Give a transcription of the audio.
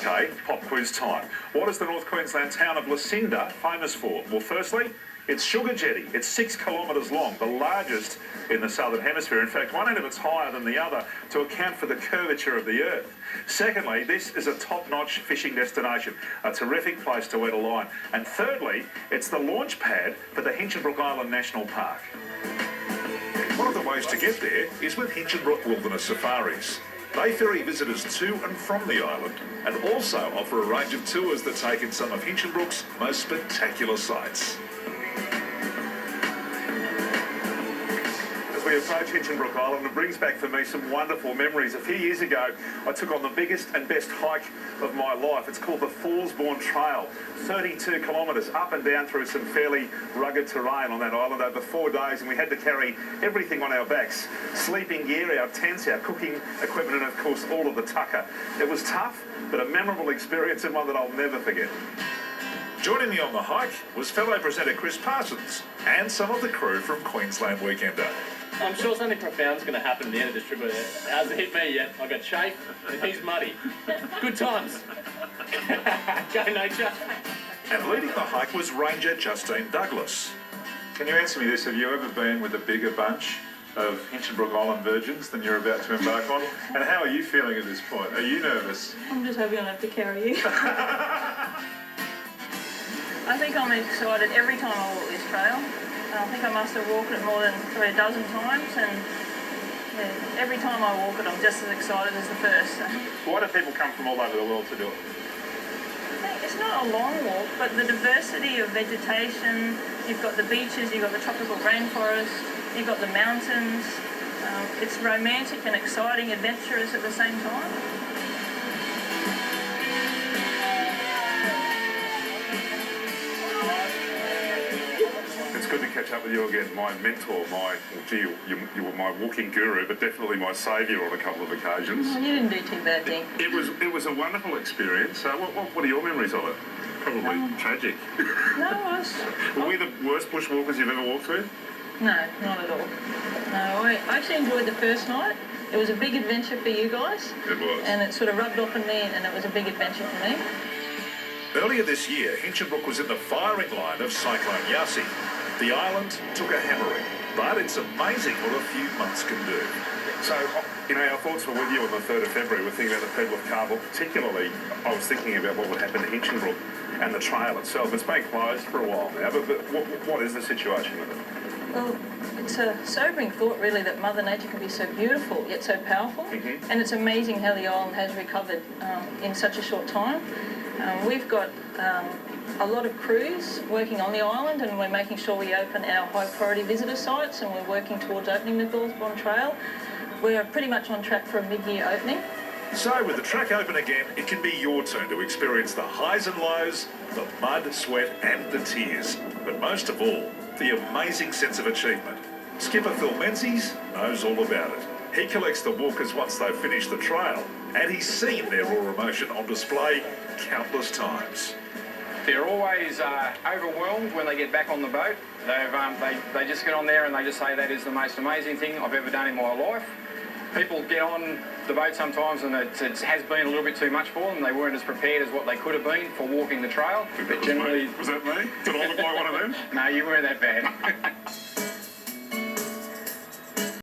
OK, pop quiz time. What is the North Queensland town of Lucinda famous for? Well, firstly, it's sugar jetty. It's 6 kilometres long, the largest in the southern hemisphere. In fact, one end of it's higher than the other to account for the curvature of the earth. Secondly, this is a top-notch fishing destination, a terrific place to wet a line. And thirdly, it's the launch pad for the Hinchinbrook Island National Park. One of the ways to get there is with Hinchinbrook Wilderness Safaris. They ferry visitors to and from the island and also offer a range of tours that take in some of Hinchinbrook's most spectacular sights. As we approach Hinchinbrook Island, it brings back for me some wonderful memories. A few years ago, I took on the biggest and best hike of my life. It's called the Thorsborne Trail, 32 kilometres up and down through some fairly rugged terrain on that island over 4 days, and we had to carry everything on our backs. Sleeping gear, our tents, our cooking equipment, and of course all of the tucker. It was tough, but a memorable experience and one that I'll never forget. Joining me on the hike was fellow presenter Chris Parsons and some of the crew from Queensland Weekender. I'm sure something profound's going to happen at the end of this trip. It hasn't hit me yet. I got Chafe and he's muddy. Good times. Go nature. And leading the hike was Ranger Justine Douglas. Can you answer me this? Have you ever been with a bigger bunch of Hinchinbrook Island virgins than you're about to embark on? And how are you feeling at this point? Are you nervous? I'm just hoping I don't have to carry you. I think I'm excited every time I walk this trail. I think I must have walked it more than 3 dozen times, and yeah, every time I walk it I'm just as excited as the first. So. Why do people come from all over the world to do it? It's not a long walk, but the diversity of vegetation, you've got the beaches, you've got the tropical rainforest, you've got the mountains. It's romantic and exciting, adventurous at the same time. Good to catch up with you again, my mentor, you were my walking guru, but definitely my saviour on a couple of occasions. Oh, you didn't do too bad, Dean. It was a wonderful experience. What are your memories of it? Probably tragic. No, it was. Were we the worst bushwalkers you've ever walked with? No, not at all. No, I actually enjoyed the first night. It was a big adventure for you guys. It was. And it sort of rubbed off on me, and it was a big adventure for me. Earlier this year, Hinchinbrook was in the firing line of Cyclone Yasi. The island took a hammering, but it's amazing what a few months can do. So, our thoughts were with you on the 3rd of February. We're thinking about the people of Carbon. Particularly, I was thinking about what would happen to Hinchinbrook and the trail itself. It's been closed for a while now, but what is the situation with it? Well, it's a sobering thought, really, that Mother Nature can be so beautiful, yet so powerful. Mm-hmm. And it's amazing how the island has recovered in such a short time. We've got a lot of crews working on the island, and we're making sure we open our high priority visitor sites, and we're working towards opening the Thorsborne Trail. We're pretty much on track for a mid-year opening. So with the track open again, it can be your turn to experience the highs and lows, the mud, sweat and the tears. But most of all, the amazing sense of achievement. Skipper Phil Menzies knows all about it. He collects the walkers once they've finished the trail, and he's seen their raw emotion on display countless times. They're always overwhelmed when they get back on the boat. They just get on there and they just say that is the most amazing thing I've ever done in my life. People get on the boat sometimes and it has been a little bit too much for them. They weren't as prepared as what they could have been for walking the trail. But generally, was that me? Did I look like one of them? No, you weren't that bad.